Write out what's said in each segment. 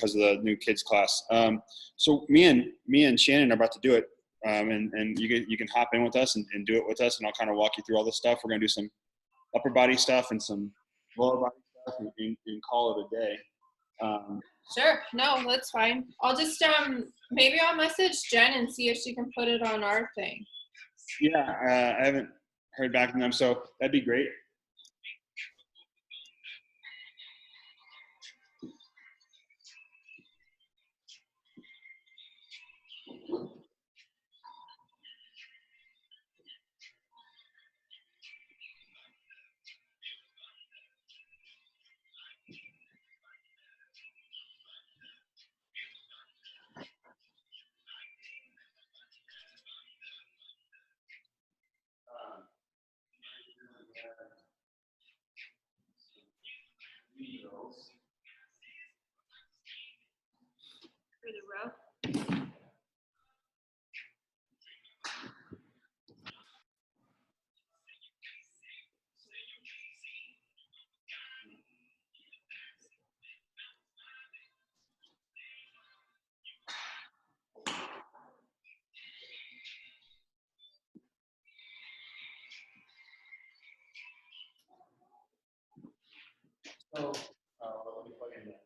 because of the new kids class. So me and Shannon are about to do it. And you can hop in with us and do it with us, and I'll kind of walk you through all this stuff. We're going to do some upper body stuff and some lower body stuff and call it a day. Sure. No, that's fine. I'll just, maybe I'll message Jen and see if she can put it on our thing. Yeah. I haven't heard back from them, so that'd be great. For the row. So, let me plug in that.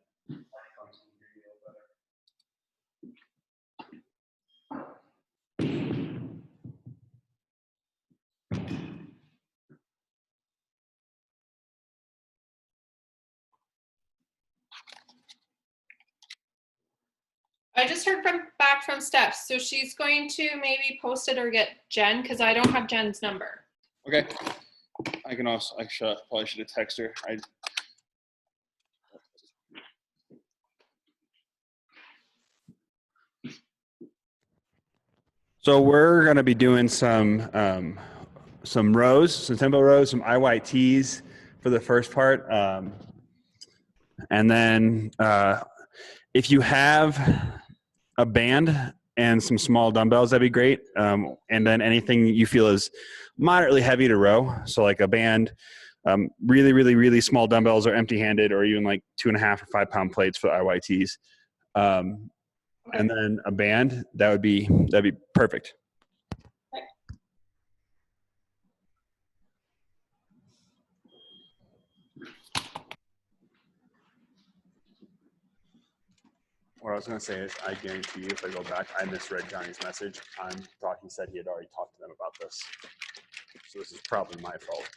I just heard back from Steph, so she's going to maybe post it or get Jen, because I don't have Jen's number. Okay. I can also, probably should have texted her. So we're going to be doing some rows, some tempo rows, some IYTs for the first part. And then if you have a band and some small dumbbells, that'd be great. And then anything you feel is moderately heavy to row. So like a band, really, really, really small dumbbells or empty-handed, or even like 2.5 or 5 pound plates for the IYTs. And then a band, that'd be perfect. What I was going to say is, I guarantee you, if I go back, I misread Johnny's message. I thought he said he had already talked to them about this. So this is probably my fault.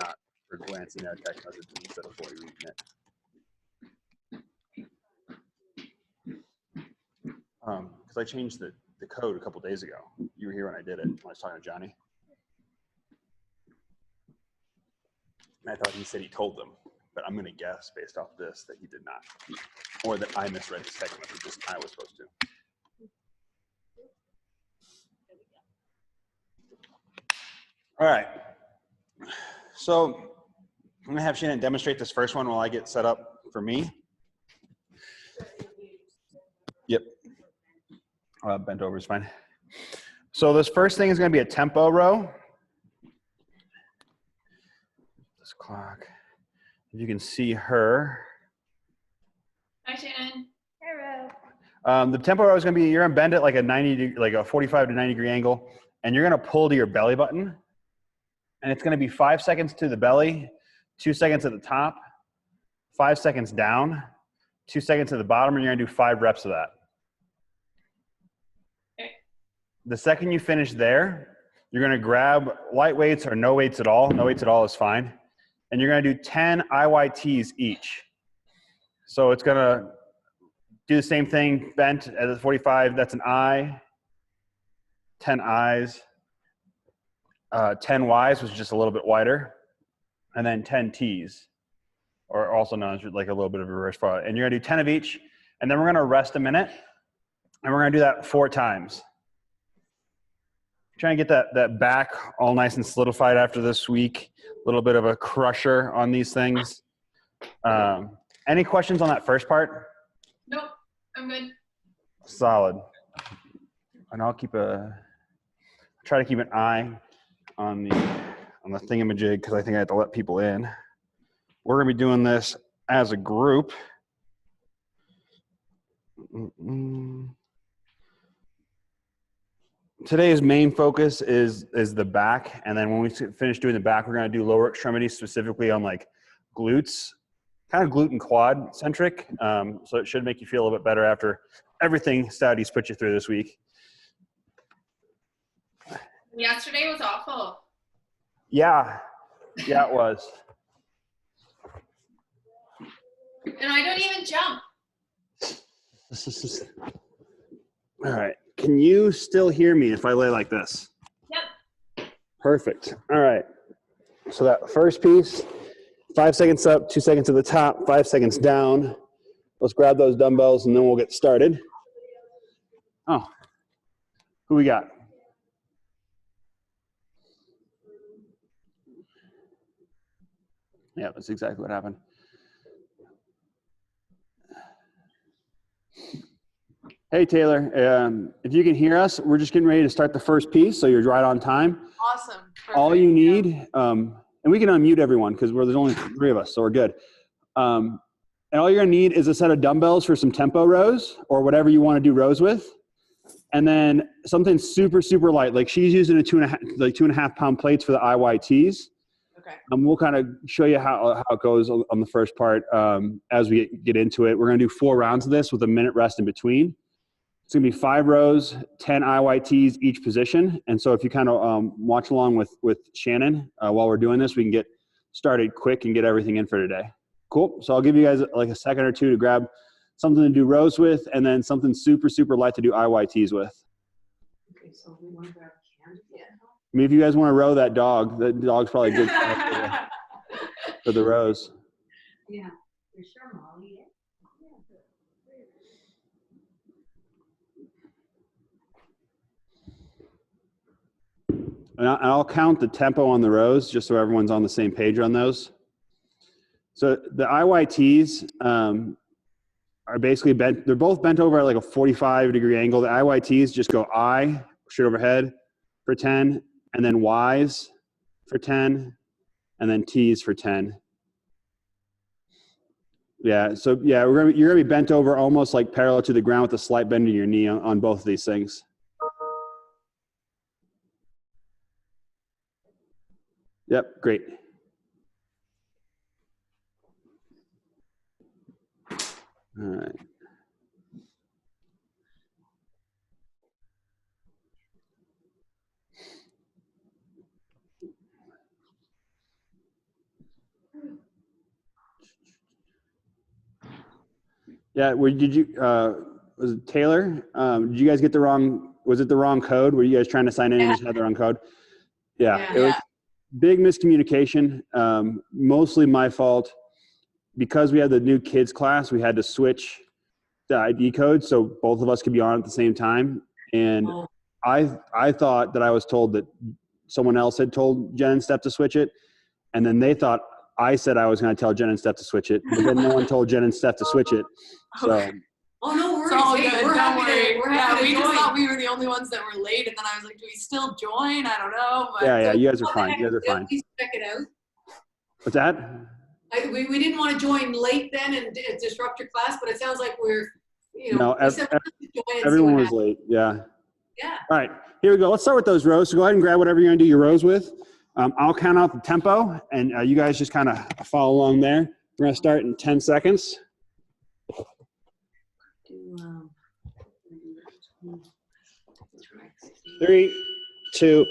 Not for glancing at text messages instead of fully reading it. Because I changed the code a couple days ago. You were here when I did it, when I was talking to Johnny. And I thought he said he told them, but I'm going to guess based off this that he did not. Or that I misread his text messages I was supposed to. All right. So I'm going to have Shannon demonstrate this first one while I get set up for me. Yep. Bent over is fine. So this first thing is going to be a tempo row. This clock. If you can see her. Hi, Shannon. Hello. The tempo row is going to be, you're going to bend it like a 45 to 90 degree angle, and you're going to pull to your belly button. And it's going to be 5 seconds to the belly, 2 seconds at the top, 5 seconds down, 2 seconds at the bottom, and you're going to do 5 reps of that. Okay. The second you finish there, you're going to grab light weights or no weights at all. No weights at all is fine. And you're going to do 10 IYTs each. So it's going to do the same thing, bent at the 45, that's an I, 10 I's, 10 Y's, which is just a little bit wider, and then 10 T's, or also known as like a little bit of a reverse fly. And you're going to do 10 of each, and then we're going to rest a minute, and we're going to do that 4 times. Trying to get that back all nice and solidified after this week. A little bit of a crusher on these things. Any questions on that first part? Nope, I'm good. Solid. And I'll try to keep an eye on the thingamajig, because I think I have to let people in. We're going to be doing this as a group. Today's main focus is the back, and then when we finish doing the back, we're going to do lower extremities, specifically on like glutes, kind of glute and quad centric. So it should make you feel a little bit better after everything Stouty's put you through this week. Yesterday was awful. Yeah, it was. And I don't even jump. All right. Can you still hear me if I lay like this? Yep. Perfect. All right. So that first piece, 5 seconds up, 2 seconds to the top, 5 seconds down. Let's grab those dumbbells and then we'll get started. Oh, who we got? Yeah, that's exactly what happened. Hey, Taylor, if you can hear us, we're just getting ready to start the first piece, so you're right on time. Awesome. Perfect. All you need, and we can unmute everyone because there's only 3 of us, so we're good. And all you're gonna need is a set of dumbbells for some tempo rows or whatever you wanna do rows with. And then something super, super light. Like she's using a 2.5 pound plates for the IYTs. Okay. And we'll kind of show you how it goes on the first part as we get into it. We're gonna do 4 rounds of this with a minute rest in between. It's gonna be 5 rows, 10 IYTs each position. And so if you kind of watch along with Shannon while we're doing this, we can get started quick and get everything in for today. Cool. So I'll give you guys like a second or two to grab something to do rows with, and then something super, super light to do IYTs with. Okay, so we want to grab candy. Yeah. I mean, if you guys want to row that dog's probably good for the rows. Yeah, for sure, Molly. And I'll count the tempo on the rows just so everyone's on the same page on those. So the IYTs are basically bent. They're both bent over at like a 45-degree angle. The IYTs just go I, straight overhead for 10, and then Ys for 10, and then Ts for 10. Yeah, so yeah, you're gonna be bent over almost like parallel to the ground with a slight bend in your knee on both of these things. Yep, great. All right. Yeah, did you, was it Taylor? Did you guys get was it the wrong code? Were you guys trying to sign in and just had the wrong code? Yeah. It was big miscommunication, mostly my fault. Because we had the new kids class, we had to switch the ID code so both of us could be on at the same time. And I thought that I was told that someone else had told Jen and Steph to switch it. And then they thought I said I was going to tell Jen and Steph to switch it. But then no one told Jen and Steph to switch it. So. Oh, no worries. It's all hey, good. We're Don't happy worry. to We just join. thought we were the only ones that were late, and then I was like, "Do we still join?" I don't know. But Yeah, you guys are fine. You guys are fine. Please check it out. What's that? We didn't want to join late then and disrupt your class, but it sounds like we're, No, everyone was late. Yeah. Yeah. All right, here we go. Let's start with those rows. So go ahead and grab whatever you're going to do your rows with. I'll count out the tempo, and you guys just kind of follow along there. We're going to start in 10 seconds. 3, 2,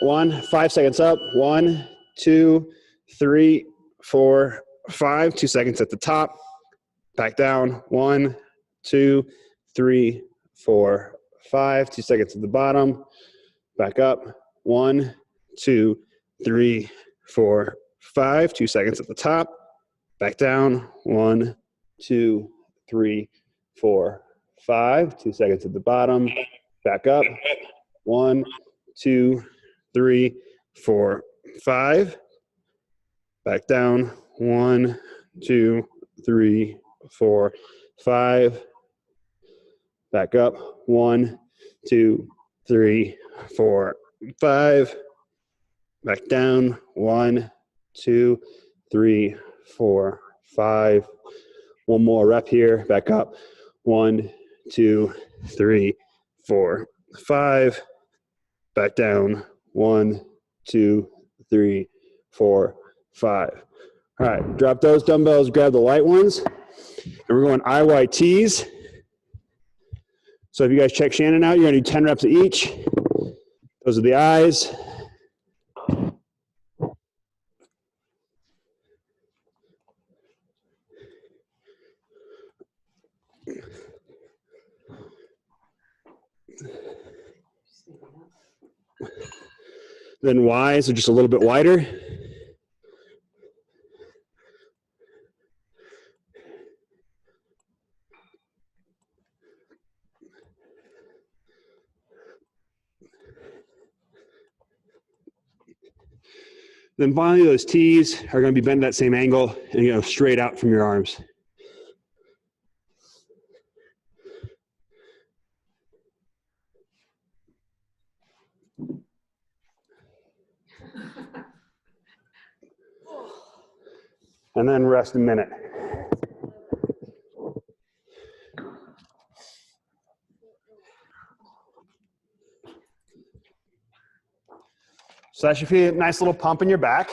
1. 5 seconds up. 1, 2, 3, 4, 5. 2 seconds at the top. Back down. 1, 2, 3, 4, 5. 2 seconds at the bottom. Back up. 1, 2, 3, 4, 5. 2 seconds at the top. Back down. 1, 2, 3, 4, 5. 2 seconds at the bottom. Back up. 1, 2, 3, 4, 5. Back down. 1, 2, 3, 4, 5. Back up. 1, 2, 3, 4, 5. Back down. 1, 2, 3, 4, 5. One more rep here. Back up. 1, 2, 3, 4, 5. Back down. 1, 2, 3, 4, 5. All right, drop those dumbbells, grab the light ones. And we're going IYTs. So if you guys check Shannon out, you're gonna do 10 reps of each. Those are the I's. Then Y's are just a little bit wider. Then finally, those T's are going to be bent at that same angle and you know straight out from your arms. And then rest a minute. So that should feel a nice little pump in your back.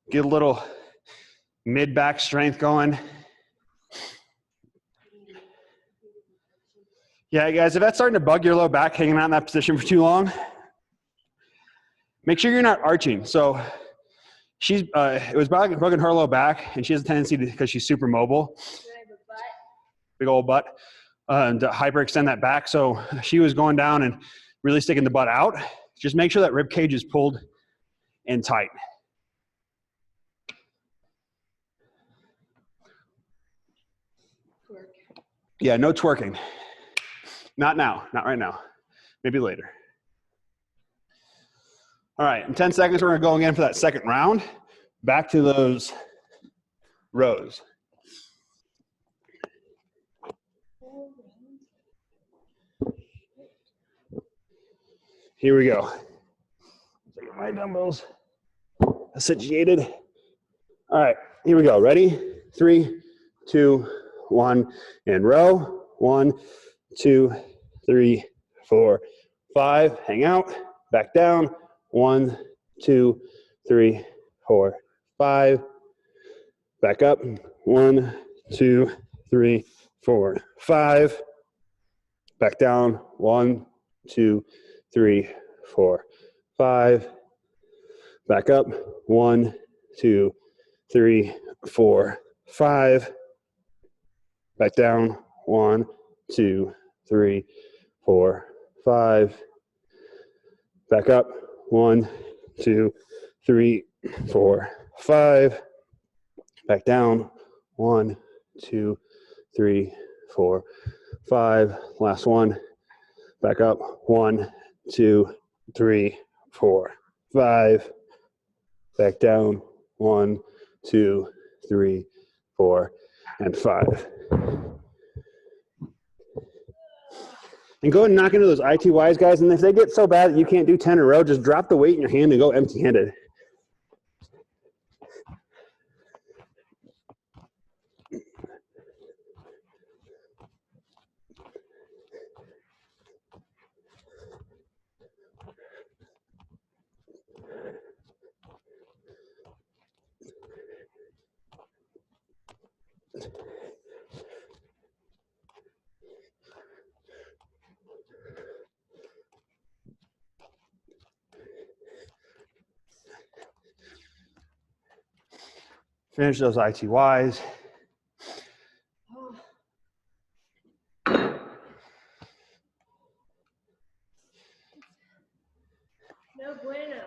Get a little mid-back strength going. Yeah, guys, if that's starting to bug your low back, hanging out in that position for too long, make sure you're not arching. So she's, it was bugging her low back, and she has a tendency to, because she's super mobile, big old butt, to hyperextend that back. So she was going down and really sticking the butt out. Just make sure that rib cage is pulled in tight. Yeah, no twerking. Not now, not right now. Maybe later. All right, in 10 seconds, we're gonna go again for that second round. Back to those rows. Here we go. Get my dumbbells situated. All right, here we go. Ready? 3, 2, 1, and row. 1, 2, 3, 4, 5. Hang out. Back down. 1, 2, 3, 4, 5. Back up. 1, 2, 3, 4, 5. Back down. 1, 2, 3, 4, 5. Back up. 1, 2, 3, 4, 5. Back down. 1, 2, 3, 4, 5. Back up. 1, 2, 3, 4, 5. Back down. 1, 2, 3, 4, 5. Last one. Back up. 1, 2, 3, 4, 5. Back down. 1, 2, 3, 4, and 5. And go ahead and knock into those ITYs, guys. And if they get so bad that you can't do 10 in a row, just drop the weight in your hand and go empty-handed. Finish those ITYs. No bueno.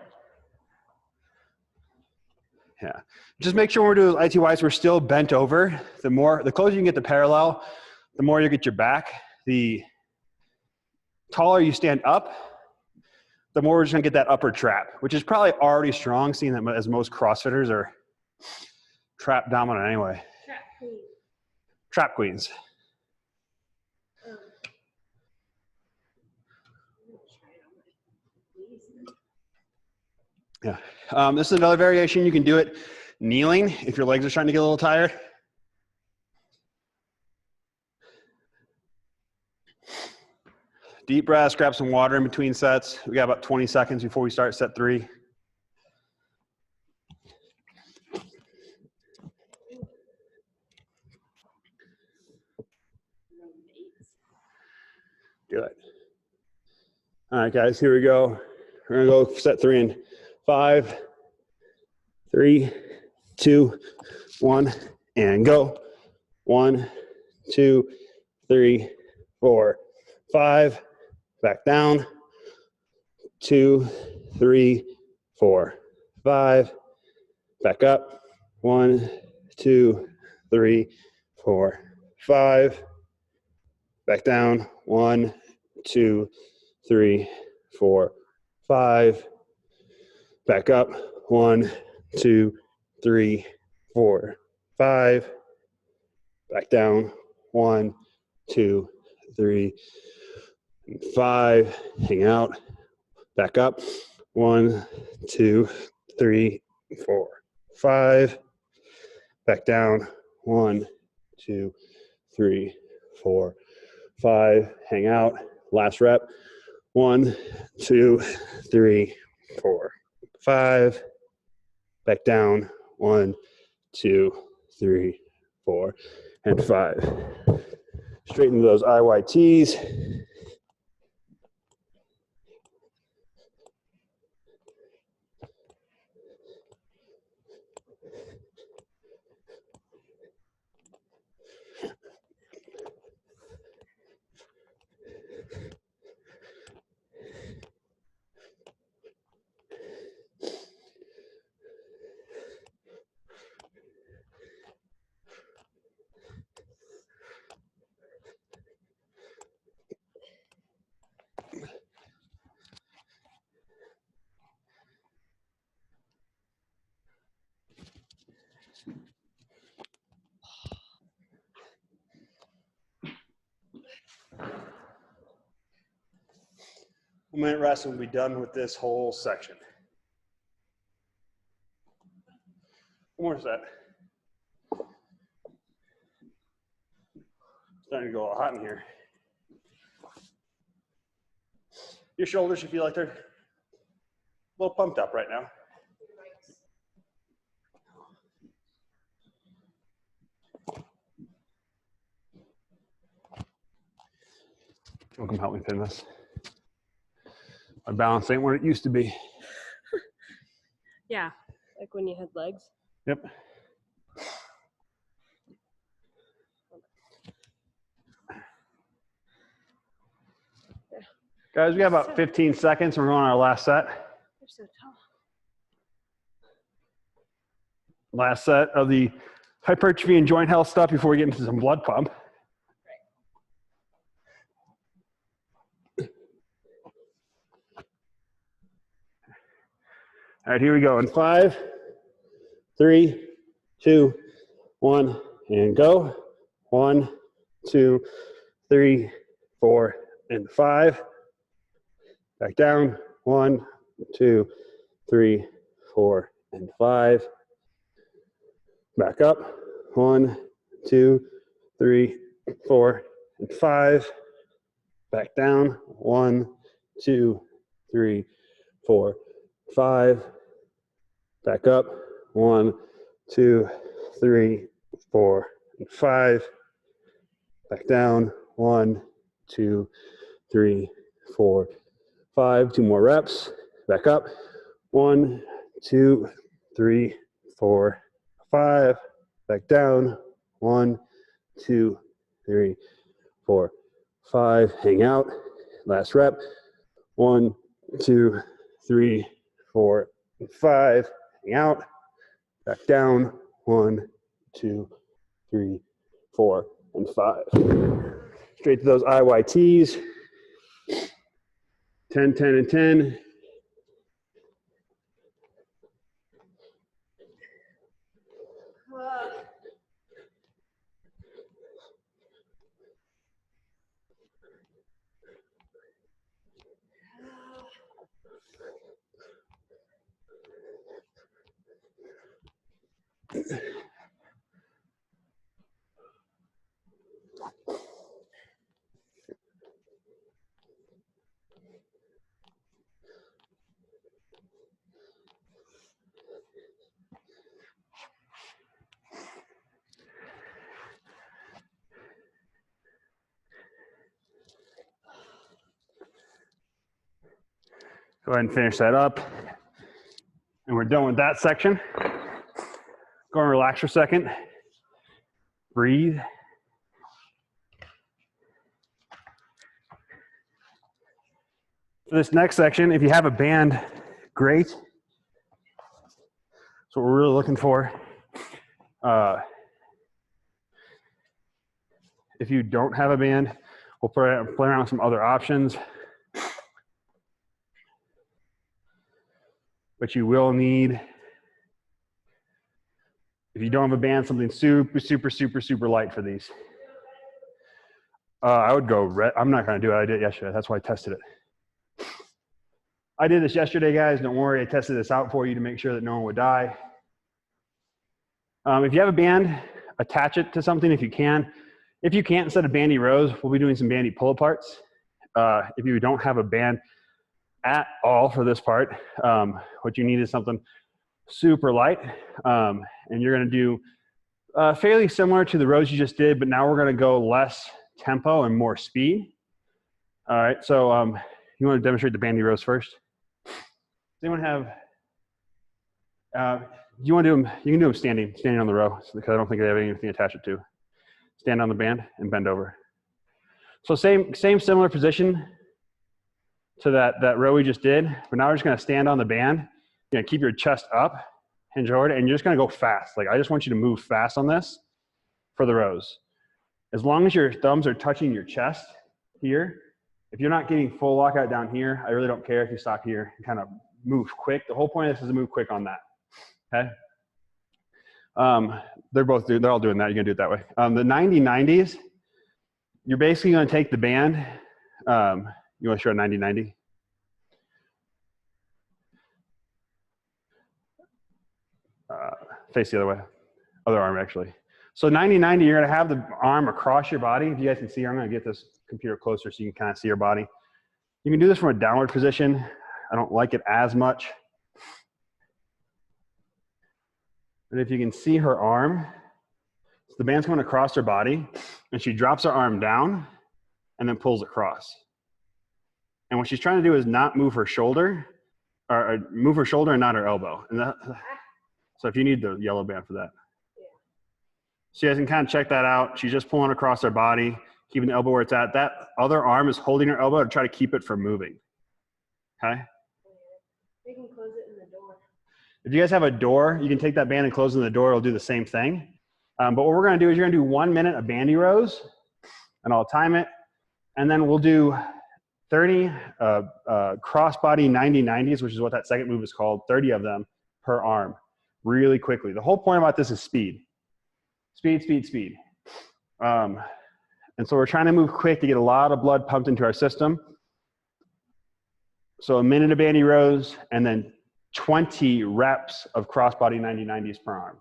Yeah. Just make sure when we're doing ITYs, we're still bent over. The closer you can get to parallel, the more you get your back. The taller you stand up, the more we're just gonna get that upper trap, which is probably already strong, seeing that as most CrossFitters are trap dominant anyway. Trap queen. Trap queens. Yeah. This is another variation. You can do it kneeling if your legs are starting to get a little tired. Deep breaths, grab some water in between sets. We got about 20 seconds before we start set 3. Good. All right, guys, here we go. We're gonna go set 3 in 5, 3, 2, 1, and go. 1, 2, 3, 4, 5. Back down. 2, 3, 4, 5. Back up. 1, 2, 3, 4, 5. Back down. 1, 2, 3, 4, 5. Back up. 1, 2, 3, 4, 5. Back down. 1, 2, 3, 5. Hang out. Back up. 1, 2, 3, 4, 5. Back down. 1, 2, 3, 4, 5. Hang out. Last rep. 1, 2, 3, 4, 5. Back down. 1, 2, 3, 4, and 5. Straighten those IYTs. A minute rest and we'll be done with this whole section. One more set. Starting to go all hot in here. Your shoulders should feel like they're a little pumped up right now. You come help me pin this. My balance ain't what it used to be. Yeah, like when you had legs. Yep. Guys, we got about 15 seconds and we're on our last set. You're so tall. Last set of the hypertrophy and joint health stuff before we get into some blood pump. All right, here we go. In 5, 3, 2, 1, and go. 1, 2, 3, 4, and 5. Back down. 1, 2, 3, 4, and 5. Back up. 1, 2, 3, 4, and 5. Back down. 1, 2, 3, 4, 5. Back up. 1, 2, 3, 4, and 5. Back down. 1, 2, 3, 4, 5. 2 more reps. Back up. 1, 2, 3, 4, 5. Back down. 1, 2, 3, 4, 5. Hang out. Last rep. 1, 2, 3, 4, and 5. Hang out. Back down. 1, 2, 3, 4, and 5. Straight to those IYTs. 10, 10, and 10. Go ahead and finish that up. And we're done with that section. Go and relax for a second. Breathe. For this next section, if you have a band, great. That's what we're really looking for. If you don't have a band, we'll play around with some other options. But you will need, if you don't have a band, something super, super, super, super light for these. I would go red. I'm not going to do it. I did it yesterday. That's why I tested it. I did this yesterday, guys. Don't worry. I tested this out for you to make sure that no one would die. If you have a band, attach it to something if you can. If you can't, instead of bandy rows, we'll be doing some bandy pull-aparts. If you don't have a band at all for this part, what you need is something super light. And you're going to do fairly similar to the rows you just did, but now we're going to go less tempo and more speed. All right, so you want to demonstrate the bandy rows first? Does anyone have, you want to do them, you can do them standing on the row, because I don't think they have anything to attach it to. Stand on the band and bend over. So same similar position to that row we just did, but now we're just going to stand on the band. You're going to keep your chest up, hinge forward, and you're just going to go fast. Like, I just want you to move fast on this for the rows. As long as your thumbs are touching your chest here, if you're not getting full lockout down here, I really don't care if you stop here and kind of move quick. The whole point of this is to move quick on that, okay? They're all doing that. You're gonna do it that way. The 90-90s, you're basically gonna take the band. You wanna show a 90-90? Face the other way, other arm actually. So 90-90, you're gonna have the arm across your body. If you guys can see, I'm gonna get this computer closer so you can kind of see your body. You can do this from a downward position. I don't like it as much. And if you can see her arm, so the band's coming across her body, and she drops her arm down and then pulls across. And what she's trying to do is not move her shoulder, or move her shoulder and not her elbow. And so if you need the yellow band for that. So you guys can kind of check that out. She's just pulling across her body, keeping the elbow where it's at. That other arm is holding her elbow to try to keep it from moving. Okay? You can close it in the door. If you guys have a door, you can take that band and close it in the door. It'll do the same thing. But what we're going to do is you're going to do 1 minute of bandy rows, and I'll time it. And then we'll do 30 crossbody 90-90s, which is what that second move is called, 30 of them per arm, really quickly. The whole point about this is speed. Speed, speed, speed. And so we're trying to move quick to get a lot of blood pumped into our system. So a minute of bandy rows, and then 20 reps of crossbody 90-90s per arm.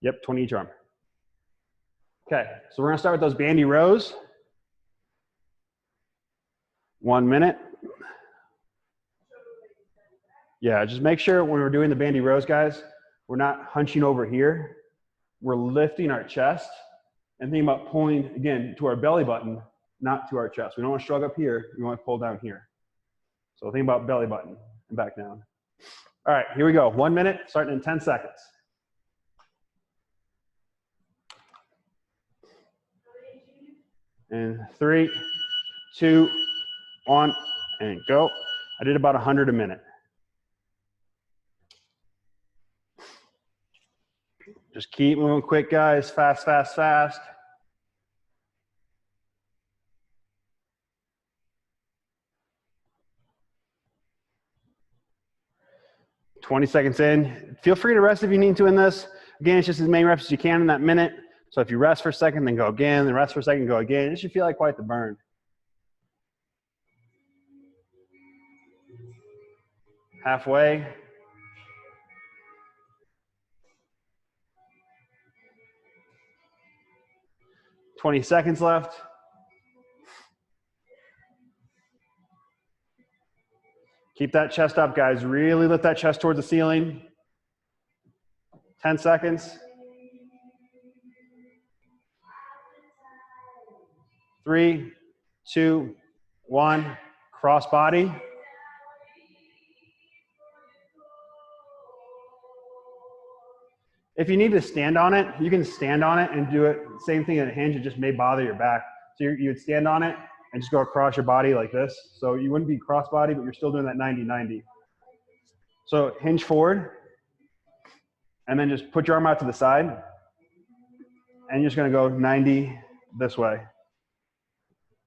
Yep, 20 each arm. Okay, so we're gonna start with those bandy rows. 1 minute. Yeah, just make sure when we're doing the bandy rows, guys, we're not hunching over here. We're lifting our chest and thinking about pulling, again, to our belly button, not to our chest. We don't want to shrug up here. We want to pull down here. So think about belly button and back down. All right, here we go. 1 minute, starting in 10 seconds. And 3, 2, 1, and go. I did about 100 a minute. Just keep moving quick, guys. Fast, fast, fast. "20 seconds in. Feel free to rest if you need to in this. Again, it's just as many reps as you can in that minute. So if you rest for a second, then go again, then rest for a second, go again. It should feel like quite the burn. Halfway. "20 seconds left. Keep that chest up, guys. Really lift that chest towards the ceiling. 10 seconds. 3, 2, 1, cross body. If you need to stand on it, you can stand on it and do it. Same thing at a hinge, it just may bother your back. So you would stand on it and just go across your body like this. So you wouldn't be cross body, but you're still doing that 90-90. So hinge forward, and then just put your arm out to the side, and you're just gonna go 90 this way.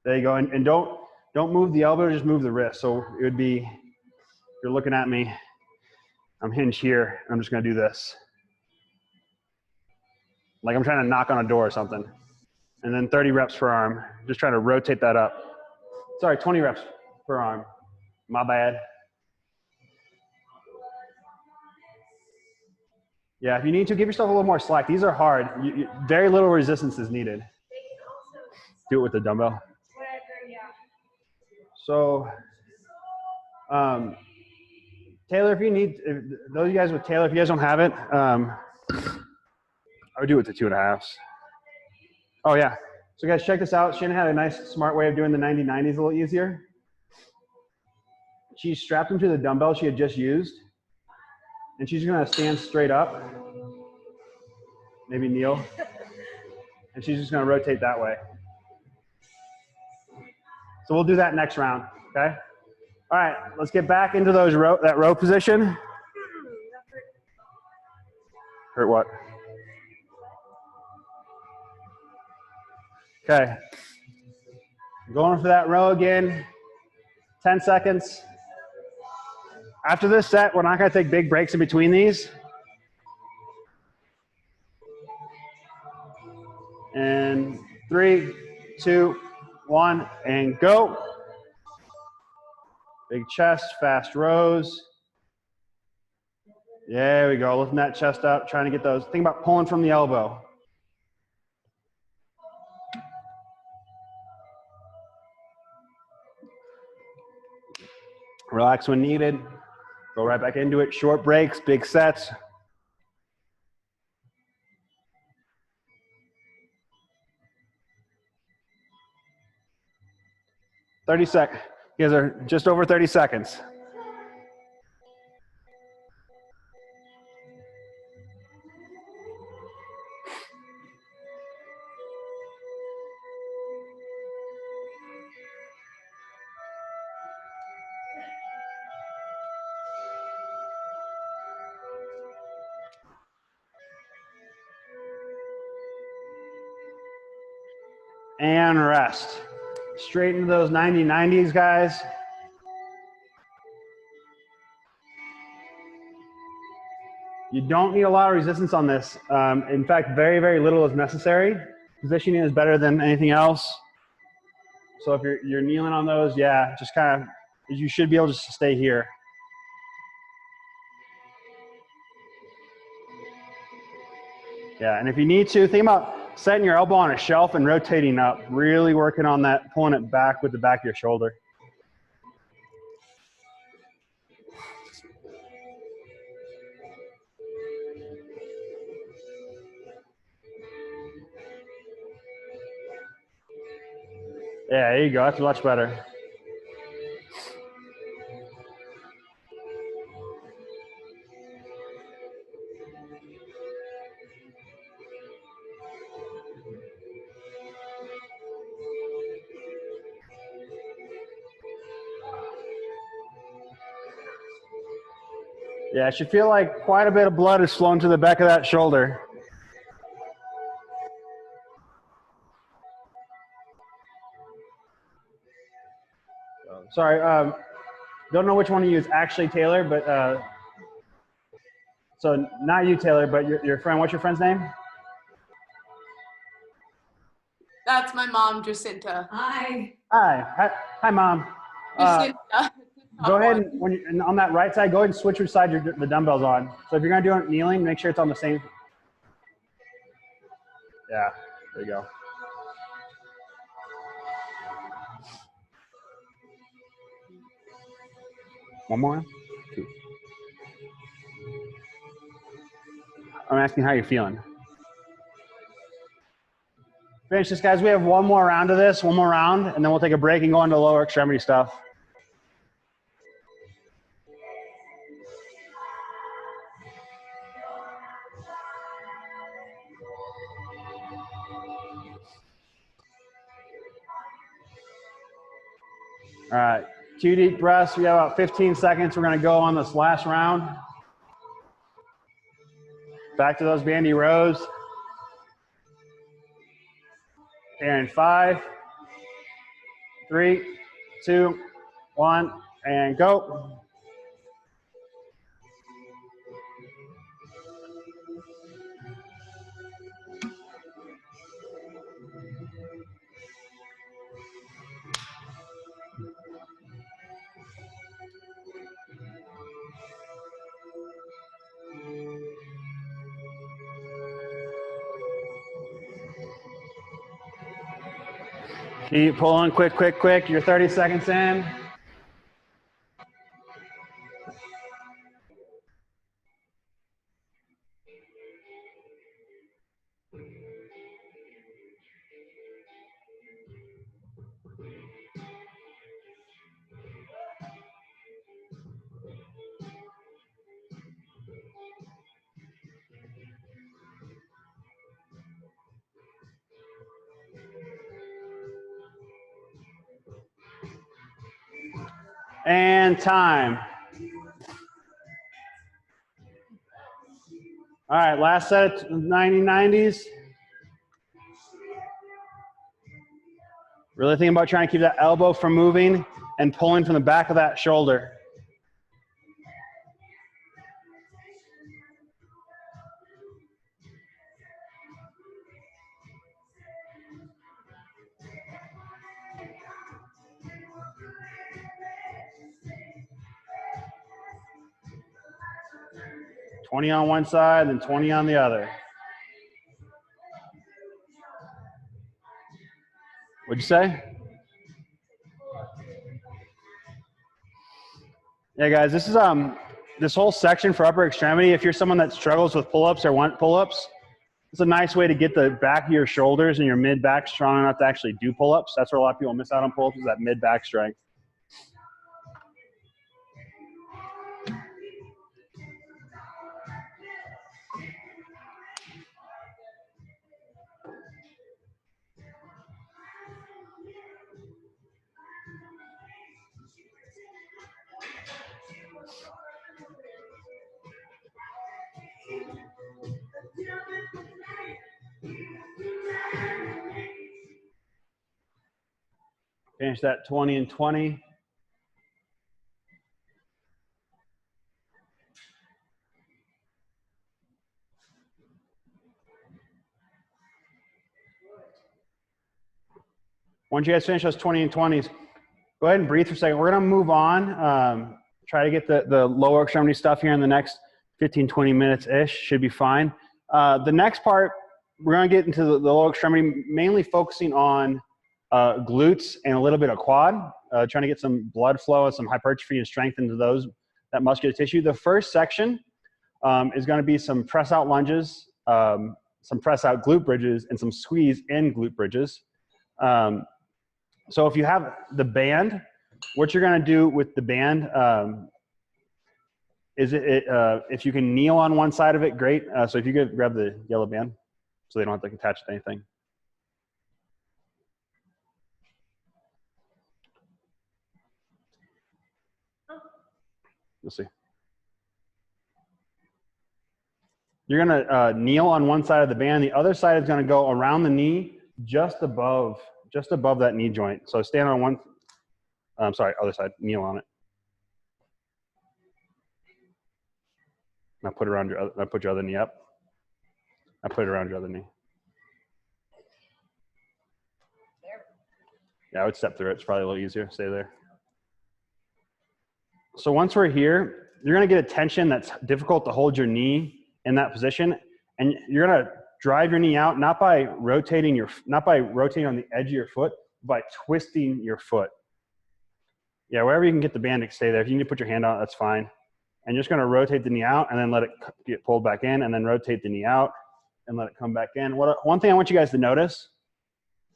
There you go, and don't move the elbow, just move the wrist. So it would be, if you're looking at me, I'm hinged here, I'm just gonna do this. Like I'm trying to knock on a door or something. And then 30 reps per arm. Just trying to rotate that up. Sorry, 20 reps per arm. My bad. Yeah, if you need to, give yourself a little more slack. These are hard. Very little resistance is needed. Do it with the dumbbell. Whatever, yeah. So, Taylor, if you need, those of you guys with Taylor, if you guys don't have it, I would do it to 2.5s. Oh yeah. So guys, check this out. Shannon had a nice, smart way of doing the 90-90s a little easier. She strapped them to the dumbbell she had just used, and she's gonna stand straight up, maybe kneel, and she's just gonna rotate that way. So we'll do that next round, okay? All right, let's get back into those that row position. Hurt what? Okay. Going for that row again. 10 seconds. After this set, we're not gonna take big breaks in between these. And 3, 2, 1, and go. Big chest, fast rows. There we go, lifting that chest up, trying to get those. Think about pulling from the elbow. Relax when needed. Go right back into it. Short breaks, big sets. You guys are just over 30 seconds. And rest. Straight into those 90-90s, guys. You don't need a lot of resistance on this. In fact, very, very little is necessary. Positioning is better than anything else. So if you're kneeling on those, yeah, just kind of, you should be able to stay here. Yeah, and if you need to, think about setting your elbow on a shelf and rotating up, really working on that, pulling it back with the back of your shoulder. Yeah, there you go, that's much better. Yeah, it should feel like quite a bit of blood is flowing to the back of that shoulder. Sorry, don't know which one to use actually, Taylor, but so not you, Taylor, but your friend. What's your friend's name? That's my mom, Jacinta. Hi. Hi, Mom. Jacinta. Go ahead and on that right side, go ahead and switch which side the dumbbells on. So if you're gonna do it kneeling, make sure it's on the same. Yeah, there you go. One more? 2. I'm asking how you're feeling. Finish this, guys. We have one more round of this, one more round, and then we'll take a break and go into lower extremity stuff. All right, 2 deep breaths. We have about 15 seconds. We're going to go on this last round. Back to those bandy rows. And 5, 3, 2, 1, and go. Keep pulling, quick, quick, quick. You're 30 seconds in. And time. All right, last set of 90-90s. Really thinking about trying to keep that elbow from moving and pulling from the back of that shoulder. $20 on one side and 20 on the other. What'd you say? Yeah, guys, this is this whole section for upper extremity. If you're someone that struggles with pull-ups or want pull-ups, it's a nice way to get the back of your shoulders and your mid-back strong enough to actually do pull-ups. That's where a lot of people miss out on pull-ups, is that mid-back strength. Finish that 20 and 20. Once you guys finish those 20 and 20s, go ahead and breathe for a second. We're going to move on. Try to get the lower extremity stuff here in the next 15, 20 minutes-ish. Should be fine. The next part, we're going to get into the lower extremity, mainly focusing on glutes and a little bit of quad, trying to get some blood flow and some hypertrophy and strength into that muscular tissue. The first section is going to be some press-out lunges, some press-out glute bridges, and some squeeze-in glute bridges. So if you have the band, what you're going to do with the band is if you can kneel on one side of it, great. So if you could grab the yellow band so they don't have to attach to anything. You'll see. You're going to kneel on one side of the band. The other side is going to go around the knee, just above that knee joint. So stand on one, other side, kneel on it. Now put your other knee up. Now put it around your other knee. Yeah, I would step through it. It's probably a little easier. Stay there. So once we're here, you're going to get a tension that's difficult to hold your knee in that position, and you're going to drive your knee out, not by rotating on the edge of your foot, by twisting your foot. Yeah, wherever you can get the band to stay there. If you need to put your hand on it, that's fine. And you're just going to rotate the knee out and then let it get pulled back in, and then rotate the knee out and let it come back in. One thing I want you guys to notice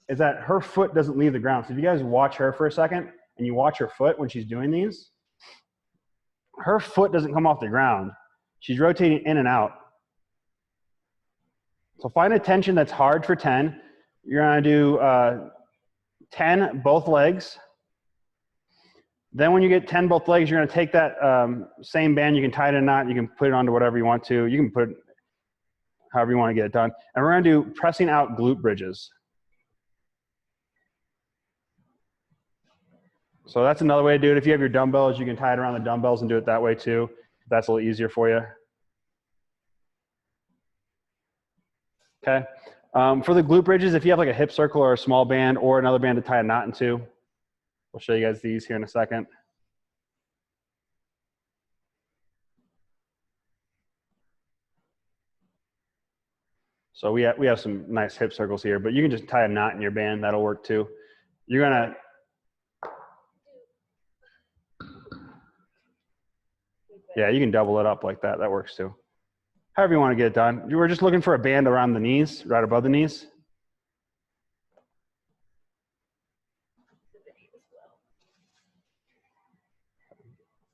is that her foot doesn't leave the ground. So if you guys watch her for a second and you watch her foot when she's doing these, her foot doesn't come off the ground. She's rotating in and out. So find a tension that's hard for 10. You're gonna do 10 both legs. Then when you get 10 both legs, you're gonna take that same band, you can tie it in a knot, you can put it onto whatever you want to. You can put it however you wanna get it done. And we're gonna do pressing out glute bridges. So that's another way to do it. If you have your dumbbells, you can tie it around the dumbbells and do it that way too. That's a little easier for you. Okay. For the glute bridges, if you have like a hip circle or a small band or another band to tie a knot into, we'll show you guys these here in a second. So we have some nice hip circles here, but you can just tie a knot in your band. That'll work too. You're gonna, yeah, you can double it up like that. That works too. However you want to get it done. We're just looking for a band around the knees, right above the knees.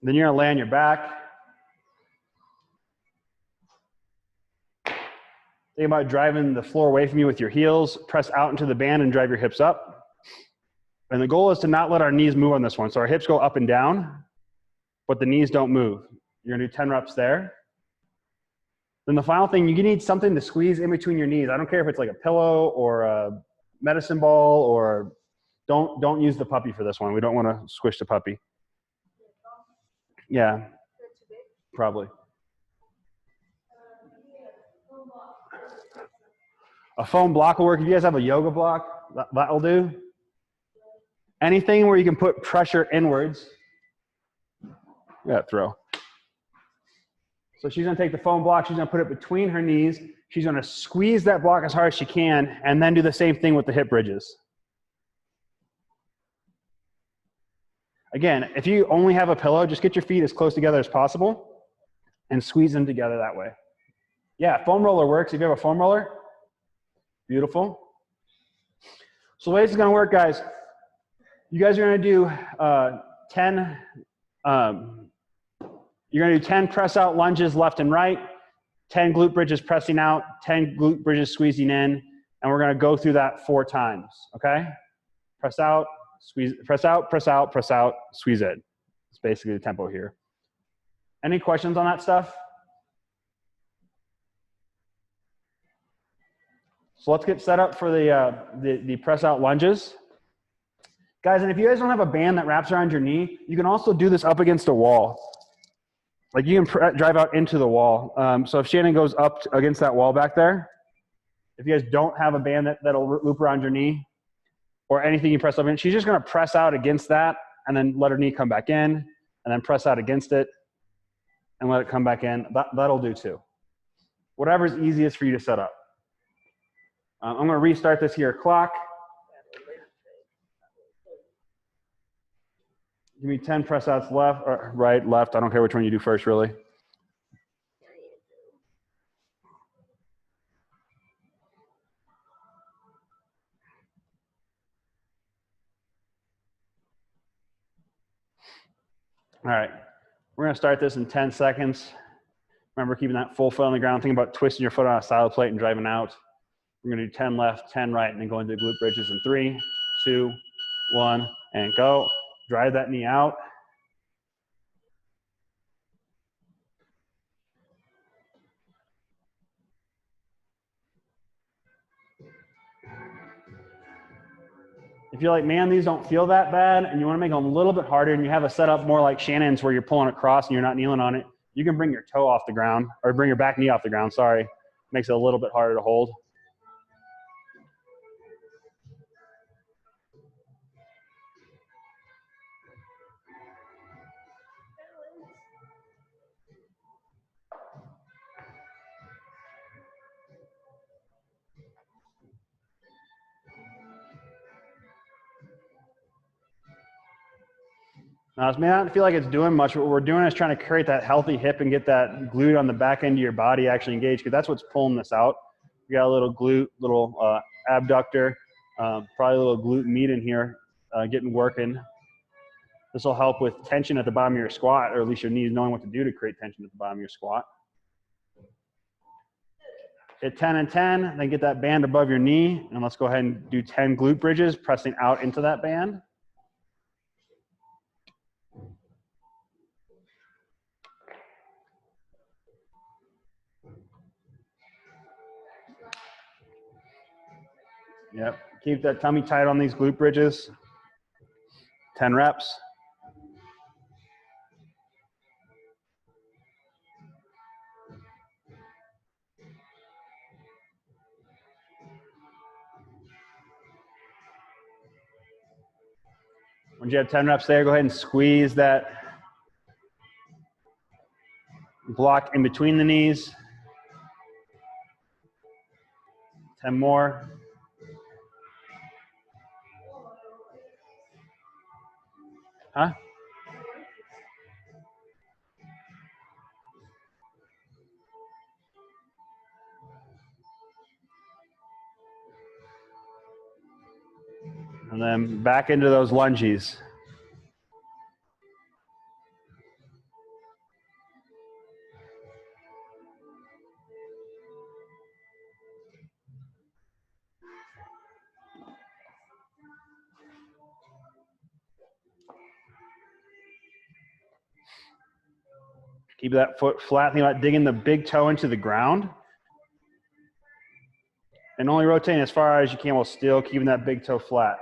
Then you're gonna lay on your back. Think about driving the floor away from you with your heels. Press out into the band and drive your hips up. And the goal is to not let our knees move on this one. So our hips go up and down, but the knees don't move. You're gonna do 10 reps there. Then the final thing, you need something to squeeze in between your knees. I don't care if it's like a pillow or a medicine ball, or don't use the puppy for this one. We don't wanna squish the puppy. Yeah, probably. A foam block will work. If you guys have a yoga block, that'll do. Anything where you can put pressure inwards. Yeah, throw. So she's gonna take the foam block, she's gonna put it between her knees, she's gonna squeeze that block as hard as she can, and then do the same thing with the hip bridges. Again, if you only have a pillow, just get your feet as close together as possible and squeeze them together that way. Yeah, foam roller works. If you have a foam roller, beautiful. So the way this is gonna work, guys, you guys are gonna do 10, you're gonna do 10 press out lunges left and right, 10 glute bridges pressing out, 10 glute bridges squeezing in, and we're gonna go through that 4 times, okay? Press out, squeeze, press out, press out, press out, squeeze it. It's basically the tempo here. Any questions on that stuff? So let's get set up for the press out lunges. Guys, and if you guys don't have a band that wraps around your knee, you can also do this up against a wall. Like you can drive out into the wall. So if Shannon goes up against that wall back there, if you guys don't have a band that'll loop around your knee or anything you press up in, she's just gonna press out against that and then let her knee come back in and then press out against it and let it come back in. That'll do too. Whatever's easiest for you to set up. I'm gonna restart this here clock. Give me 10 press outs left, or right, left. I don't care which one you do first, really. All right, we're gonna start this in 10 seconds. Remember keeping that full foot on the ground. Think about twisting your foot on a solid plate and driving out. We're gonna do 10 left, 10 right, and then go into the glute bridges in 3, 2, 1, and go. Drive that knee out. If you're like, man, these don't feel that bad, and you want to make them a little bit harder, and you have a setup more like Shannon's where you're pulling across and you're not kneeling on it, you can bring your toe off the ground, or bring your back knee off the ground, sorry. Makes it a little bit harder to hold. Now, this may not feel like it's doing much. What we're doing is trying to create that healthy hip and get that glute on the back end of your body actually engaged, because that's what's pulling this out. You got a little glute, little abductor, Probably a little glute med in here, getting working. This will help with tension at the bottom of your squat, or at least your knees knowing what to do to create tension at the bottom of your squat. Hit 10 and 10, then get that band above your knee, and let's go ahead and do 10 glute bridges, pressing out into that band. Yep, keep that tummy tight on these glute bridges. 10 reps. Once you have 10 reps there, go ahead and squeeze that block in between the knees. 10 more. Huh? And then back into those lunges. Keep that foot flat. Think about digging the big toe into the ground. And only rotating as far as you can while still keeping that big toe flat.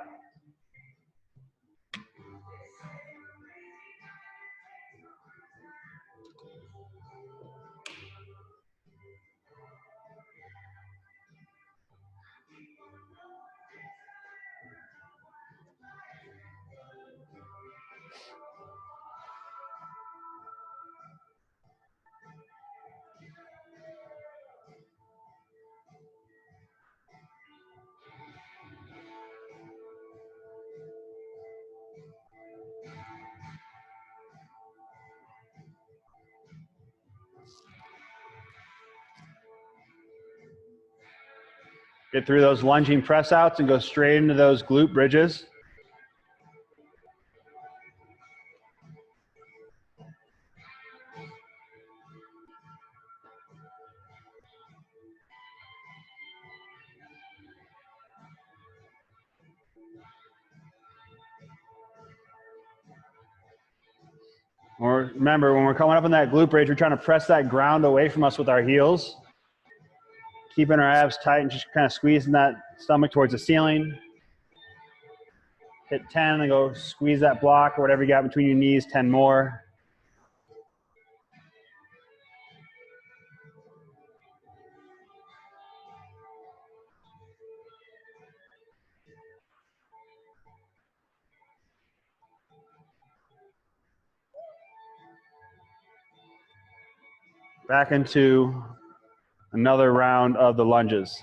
Get through those lunging press outs and go straight into those glute bridges. Or remember, when we're coming up on that glute bridge, we're trying to press that ground away from us with our heels. Keeping our abs tight and just kind of squeezing that stomach towards the ceiling. Hit 10 and go squeeze that block or whatever you got between your knees, 10 more. Back into another round of the lunges.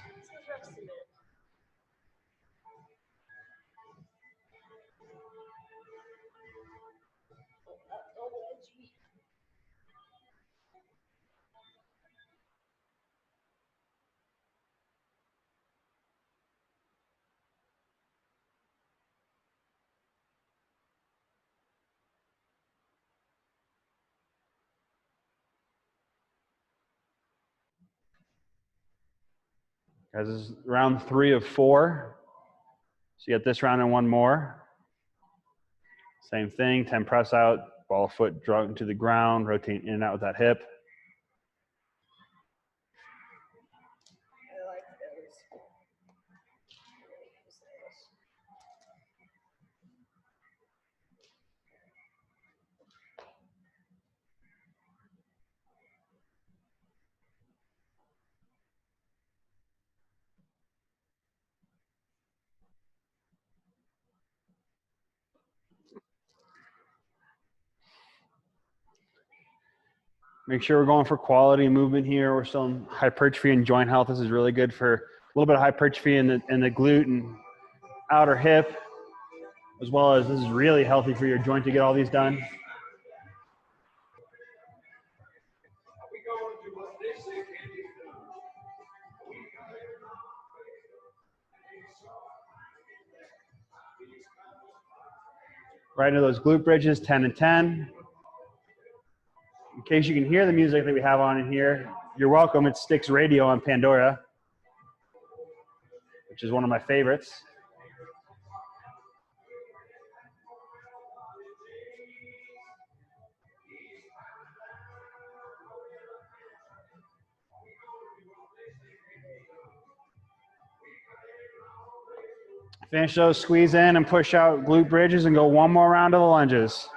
Guys, this is round 3 of 4. So you get this round and one more. Same thing, 10 press out, ball of foot drawn to the ground, rotate in and out with that hip. Make sure we're going for quality movement here. We're still in hypertrophy and joint health. This is really good for a little bit of hypertrophy in the glute and outer hip, as well as this is really healthy for your joint to get all these done. right into those glute bridges, 10 and 10. In case you can hear the music that we have on in here, you're welcome. It's Styx Radio on Pandora, which is one of my favorites. Finish those, squeeze in and push out glute bridges and go one more round of the lunges.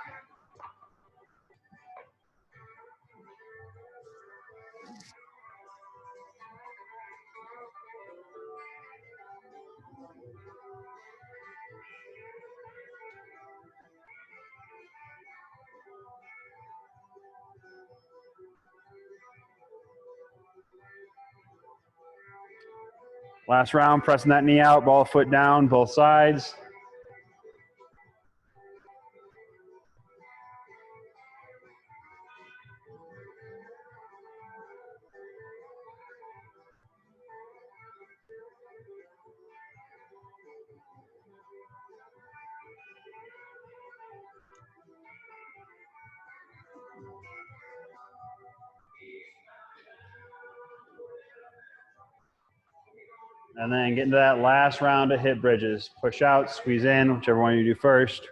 Last round, pressing that knee out, ball foot down, both sides. And then get into that last round of hip bridges. Push out, squeeze in, whichever one you do first.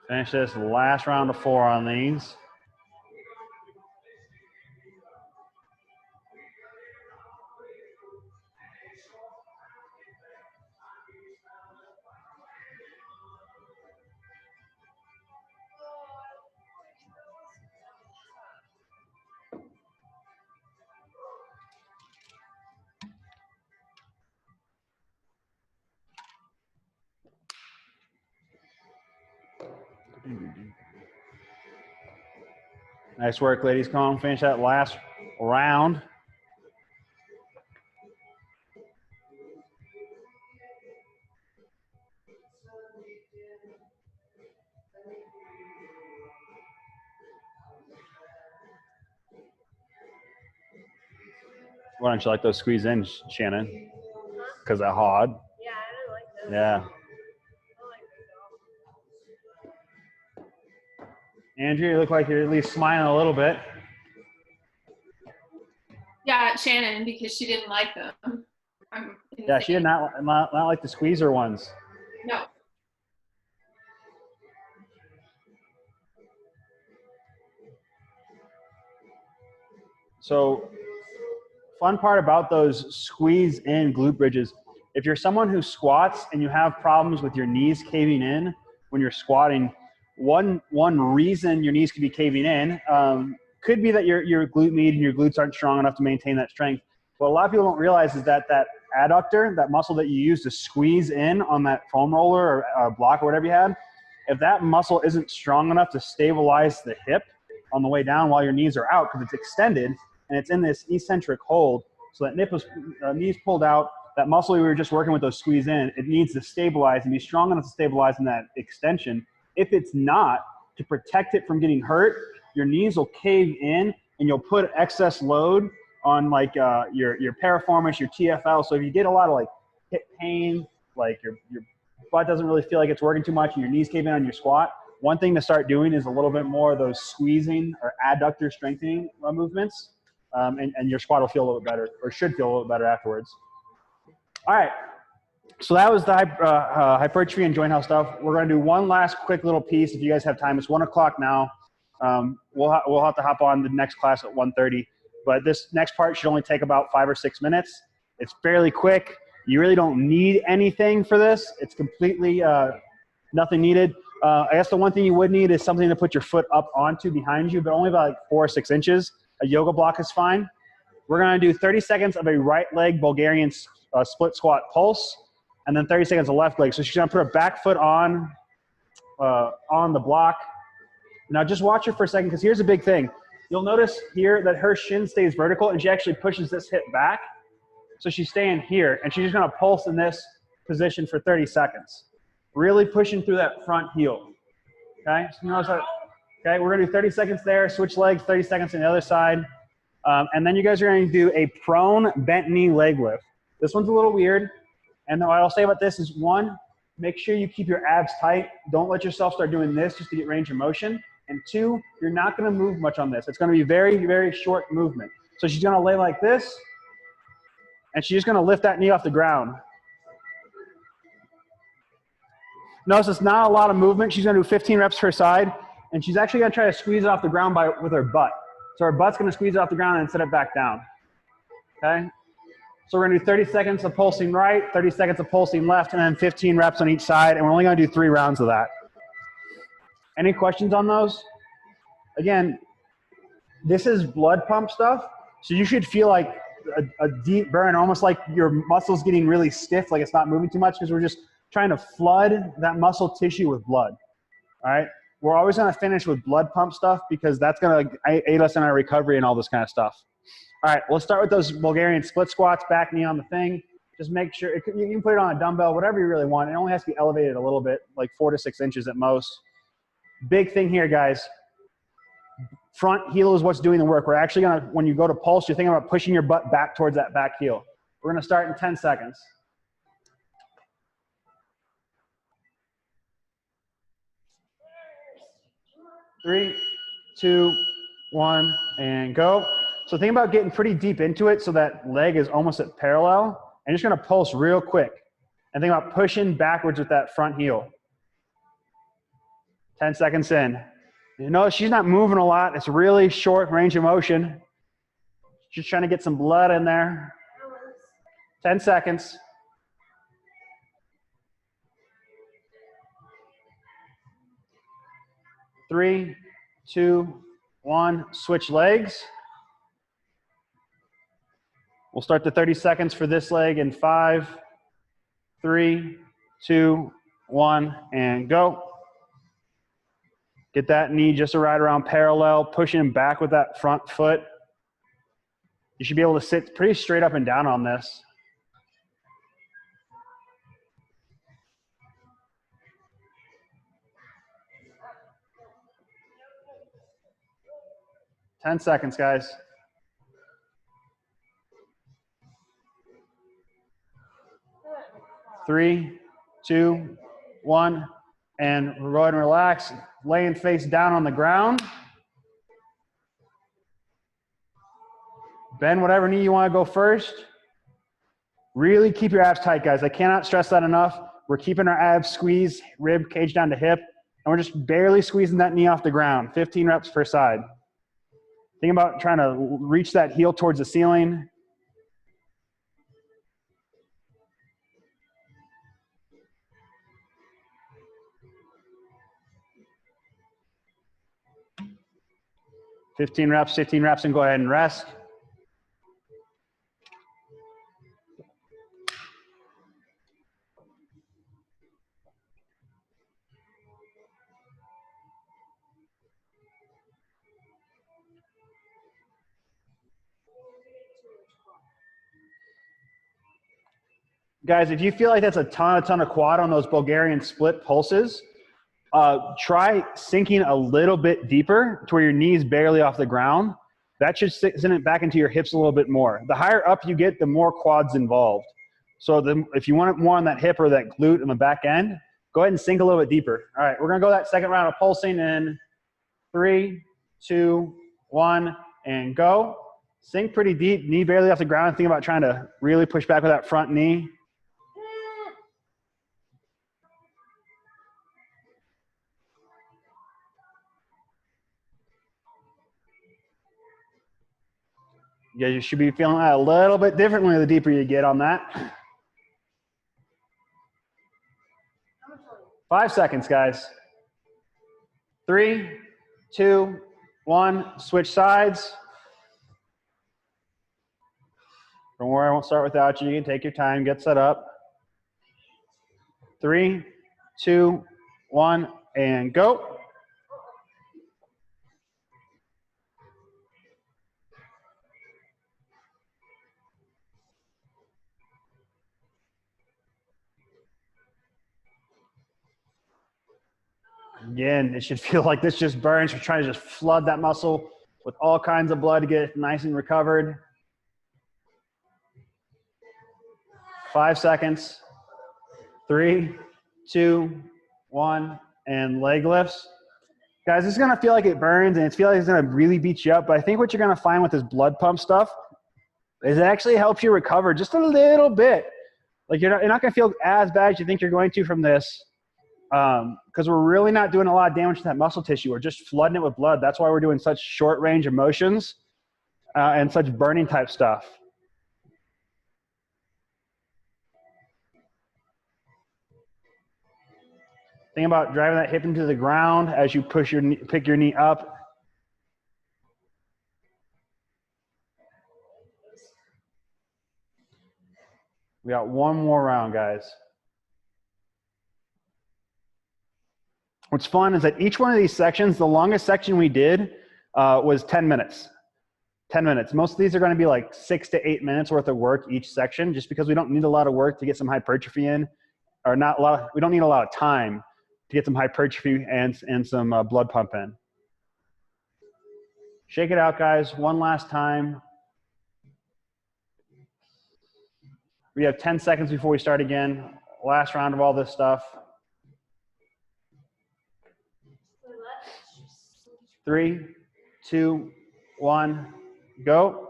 Finish this last round of 4 on these. Nice work, ladies. Come on, finish that last round. Why don't you like those squeeze in, Shannon? Because that hard. Yeah, I don't like that. Yeah. I like that. Andrew, you look like you're at least smiling a little bit. Yeah, Shannon, because she didn't like them. Yeah, she did not like the squeezer ones. No. So, fun part about those squeeze in glute bridges, if you're someone who squats and you have problems with your knees caving in when you're squatting, one reason your knees could be caving in could be that your glute med and your glutes aren't strong enough to maintain that strength. What a lot of people don't realize is that that adductor, that muscle that you use to squeeze in on that foam roller or block or whatever you had, if that muscle isn't strong enough to stabilize the hip on the way down while your knees are out because it's extended and it's in this eccentric hold, so that knees pulled out, that muscle we were just working with those squeeze in, it needs to stabilize and be strong enough to stabilize in that extension. If it's not, to protect it from getting hurt, your knees will cave in and you'll put excess load on like your piriformis, your TFL. So if you get a lot of like hip pain, like your butt doesn't really feel like it's working too much and your knees cave in on your squat, one thing to start doing is a little bit more of those squeezing or adductor strengthening movements. And your squat will feel a little bit better, or should feel a little bit better afterwards. All right, so that was the hypertrophy and joint health stuff. We're going to do one last quick little piece if you guys have time. It's 1 o'clock now. We'll have to hop on the next class at 1:30. But this next part should only take about 5 or 6 minutes. It's fairly quick. You really don't need anything for this. It's completely nothing needed. I guess the one thing you would need is something to put your foot up onto behind you, but only about like 4 or 6 inches. A yoga block is fine. We're going to do 30 seconds of a right leg Bulgarian split squat pulse, and then 30 seconds of left leg. So she's going to put her back foot on the block. Now just watch her for a second, because here's a big thing. You'll notice here that her shin stays vertical, and she actually pushes this hip back. So she's staying here, and she's just gonna pulse in this position for 30 seconds. Really pushing through that front heel. Okay, so you notice that, okay, we're gonna do 30 seconds there, switch legs, 30 seconds on the other side. And then you guys are gonna do a prone bent knee leg lift. This one's a little weird. And then what I'll say about this is, one, make sure you keep your abs tight. Don't let yourself start doing this just to get range of motion. And two, you're not gonna move much on this. It's gonna be very, very short movement. So she's gonna lay like this, and she's just gonna lift that knee off the ground. Notice it's not a lot of movement. She's gonna do 15 reps per side, and she's actually gonna try to squeeze it off the ground with her butt. So her butt's gonna squeeze it off the ground and set it back down, okay? So we're gonna do 30 seconds of pulsing right, 30 seconds of pulsing left, and then 15 reps on each side, and we're only gonna do 3 rounds of that. Any questions on those? Again, this is blood pump stuff, so you should feel like a deep burn, almost like your muscles getting really stiff, like it's not moving too much, because we're just trying to flood that muscle tissue with blood, all right? We're always gonna finish with blood pump stuff because that's gonna aid us in our recovery and all this kind of stuff. All right, let's start with those Bulgarian split squats, back knee on the thing. Just make sure, you can put it on a dumbbell, whatever you really want. It only has to be elevated a little bit, like 4 to 6 inches at most. Big thing here, guys. Front heel is what's doing the work. We're actually gonna, when you go to pulse, you're thinking about pushing your butt back towards that back heel. We're gonna start in 10 seconds. Three, two, one, and go. So think about getting pretty deep into it so that leg is almost at parallel, and just gonna pulse real quick. And think about pushing backwards with that front heel. 10 seconds in. You notice she's not moving a lot. It's really short range of motion. Just trying to get some blood in there. 10 seconds. Three, two, one. Switch legs. We'll start the 30 seconds for this leg in 5, 3, 2, 1, and go. Get that knee just right around parallel, pushing back with that front foot. You should be able to sit pretty straight up and down on this. Ten seconds, guys. Three, two, one, and go ahead and relax. Laying face down on the ground. Bend whatever knee you want to go first. Really keep your abs tight, guys. I cannot stress that enough. We're keeping our abs squeezed, rib cage down to hip, and we're just barely squeezing that knee off the ground. 15 reps per side. Think about trying to reach that heel towards the ceiling. Fifteen reps, and go ahead and rest. Guys, if you feel like that's a ton of quad on those Bulgarian split pulses, try sinking a little bit deeper to where your knee's barely off the ground. That should send it back into your hips a little bit more. The higher up you get, the more quads involved. So if you want it more on that hip or that glute on the back end, go ahead and sink a little bit deeper. All right, we're gonna go that second round of pulsing in 3, 2, 1, and go. Sink pretty deep, knee barely off the ground. Think about trying to really push back with that front knee. Yeah, you should be feeling that a little bit differently the deeper you get on that. 5 seconds, guys. 3, 2, 1. Switch sides. Don't worry, I won't start without you. You can take your time, get set up. 3, 2, 1, and go. Again, it should feel like this just burns. We're trying to just flood that muscle with all kinds of blood to get it nice and recovered. 5 seconds. 3, 2, 1, and leg lifts. Guys, this is gonna feel like it burns and it feels like it's gonna really beat you up, but I think what you're gonna find with this blood pump stuff is it actually helps you recover just a little bit. Like you're not gonna feel as bad as you think you're going to from this, because we're really not doing a lot of damage to that muscle tissue. We're just flooding it with blood. That's why we're doing such short range of motions and such burning type stuff. Think about driving that hip into the ground as you push your knee, pick your knee up. We got one more round, guys. What's fun is that each one of these sections, the longest section we did was 10 minutes. 10 minutes. Most of these are going to be like 6 to 8 minutes worth of work each section, just because we don't need a lot of work to get some hypertrophy in, or not a lot. We don't need a lot of time to get some hypertrophy and some blood pump in. Shake it out, guys. One last time. We have 10 seconds before we start again. Last round of all this stuff. 3, 2, 1, go.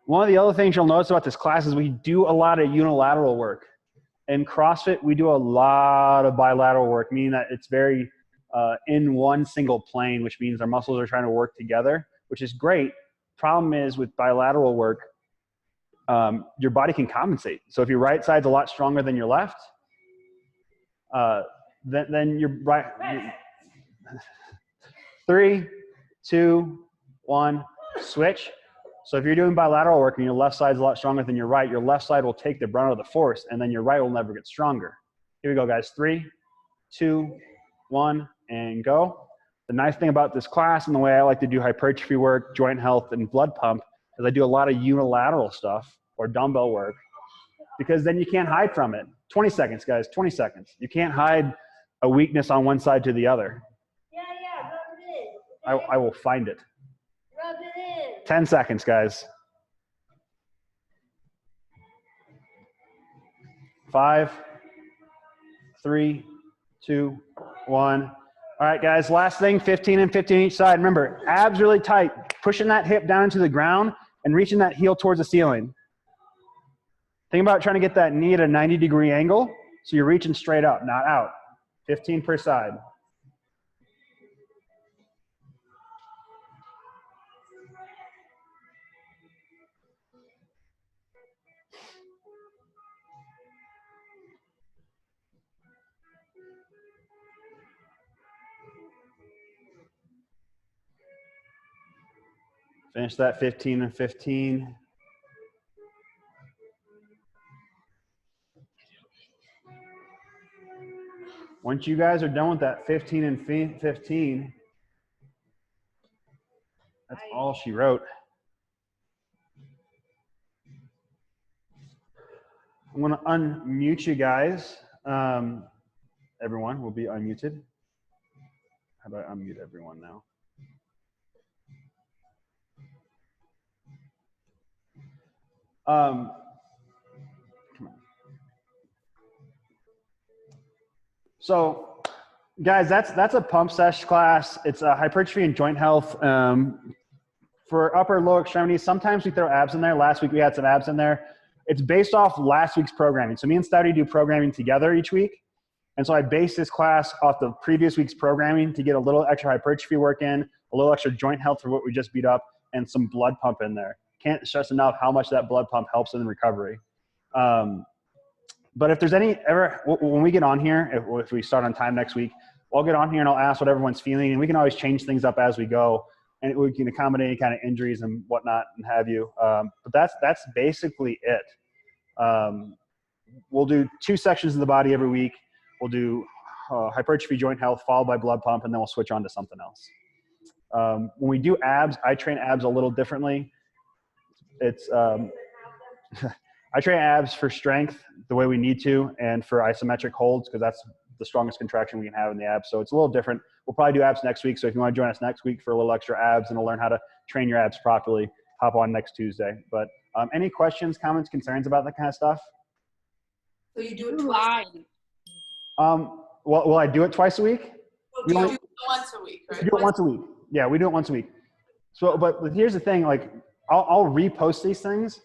One of the other things you'll notice about this class is we do a lot of unilateral work. In CrossFit, we do a lot of bilateral work, meaning that it's very in one single plane, which means our muscles are trying to work together, which is great. Problem is with bilateral work, your body can compensate. So if your right side's a lot stronger than your left, then your right. 3, 2, 1, switch. So if you're doing bilateral work and your left side's a lot stronger than your right, your left side will take the brunt of the force, and then your right will never get stronger. Here we go, guys. 3, 2, 1, and go. The nice thing about this class and the way I like to do hypertrophy work, joint health, and blood pump is I do a lot of unilateral stuff or dumbbell work, because then you can't hide from it. 20 seconds, guys, 20 seconds. You can't hide a weakness on one side to the other. Yeah, rub it in. I will find it. Rub it in. 10 seconds, guys. 5, 3, 2, 1. All right, guys, last thing, 15 and 15 each side. Remember, abs really tight, pushing that hip down into the ground and reaching that heel towards the ceiling. Think about trying to get that knee at a 90-degree angle, so you're reaching straight up, not out. 15 per side. Finish that 15 and 15. Once you guys are done with that 15 and 15, that's all she wrote. I'm going to unmute you guys. Everyone will be unmuted. How about I unmute everyone now? Come on. So, guys, that's a pump sesh class. It's a hypertrophy and joint health for upper and lower extremities. Sometimes we throw abs in there. Last week we had some abs in there. It's based off last week's programming. So me and Stouty do programming together each week. And so I base this class off the previous week's programming to get a little extra hypertrophy work in, a little extra joint health for what we just beat up, and some blood pump in there. Can't stress enough how much that blood pump helps in recovery. But if there's when we get on here, if we start on time next week, I'll get on here and I'll ask what everyone's feeling, and we can always change things up as we go, and we can accommodate any kind of injuries and whatnot and have you. But that's basically it. We'll do 2 sections of the body every week. We'll do hypertrophy, joint health, followed by blood pump, and then we'll switch on to something else. When we do abs, I train abs a little differently. It's I train abs for strength the way we need to, and for isometric holds, because that's the strongest contraction we can have in the abs. So it's a little different. We'll probably do abs next week. So if you want to join us next week for a little extra abs and to learn how to train your abs properly, hop on next Tuesday. But any questions, comments, concerns about that kind of stuff? So you do it twice? Will I do it twice a week? Oh, We do only- you do Once a week, We right? do it once a week. Yeah, we do it once a week. So, but here's the thing, like I'll repost these things.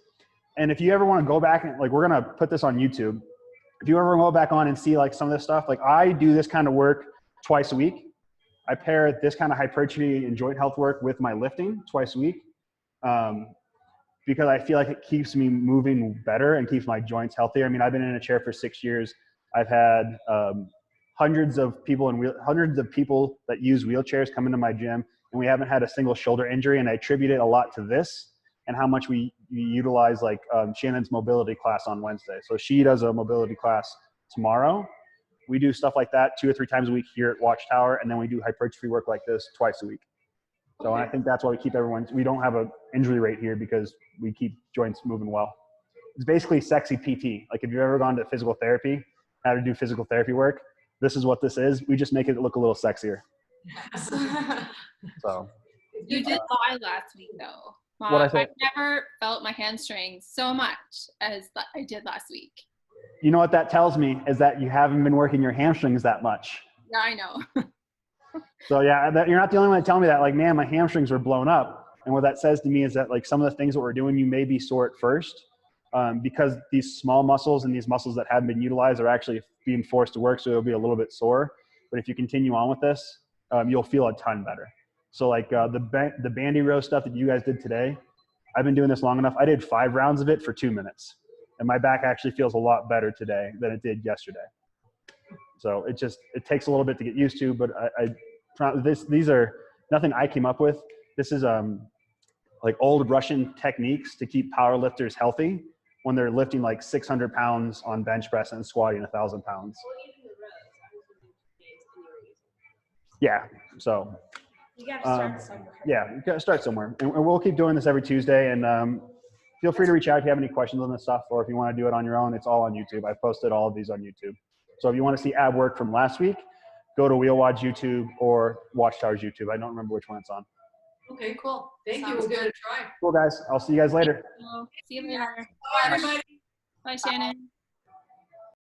And if you ever want to go back and like, we're going to put this on YouTube. If you ever go back on and see like some of this stuff, like I do this kind of work twice a week. I pair this kind of hypertrophy and joint health work with my lifting twice a week. Because I feel like it keeps me moving better and keeps my joints healthier. I mean, I've been in a chair for 6 years. I've had hundreds of people that use wheelchairs come into my gym, and we haven't had a single shoulder injury. And I attribute it a lot to this and how much we utilize like Shannon's mobility class on Wednesday. So she does a mobility class tomorrow. We do stuff like that 2 or 3 times a week here at Watchtower, and then we do hypertrophy work like this twice a week. So I think that's why we keep we don't have an injury rate here, because we keep joints moving well. It's basically sexy PT. Like if you've ever gone to physical therapy, how to do physical therapy work, this is what this is. We just make it look a little sexier. So You did lie last week, though. What'd I say? I've never felt my hamstrings so much as I did last week. you know what that tells me is that you haven't been working your hamstrings that much. Yeah, I know. So yeah, you're not the only one to tell me that. Like, man, my hamstrings were blown up. And what that says to me is that like some of the things that we're doing, you may be sore at first because these small muscles and these muscles that haven't been utilized are actually being forced to work. So it'll be a little bit sore. But if you continue on with this, you'll feel a ton better. So like the bandy row stuff that you guys did today, I've been doing this long enough. I did 5 rounds of it for 2 minutes. And my back actually feels a lot better today than it did yesterday. So it takes a little bit to get used to, but these are nothing I came up with. This is like old Russian techniques to keep power lifters healthy when they're lifting like 600 pounds on bench press and squatting 1,000 pounds. Yeah, so. You gotta start somewhere. Yeah, you gotta start somewhere. And we'll keep doing this every Tuesday. And feel free to reach out if you have any questions on this stuff, or if you want to do it on your own, it's all on YouTube. I've posted all of these on YouTube. So if you want to see ab work from last week, go to WheelWod's YouTube or Watchtower's YouTube. I don't remember which one it's on. Okay, cool. Thank you. Sounds We'll give it a try. Cool, guys. I'll see you guys later. See you later. Bye, everybody. Bye, Shannon.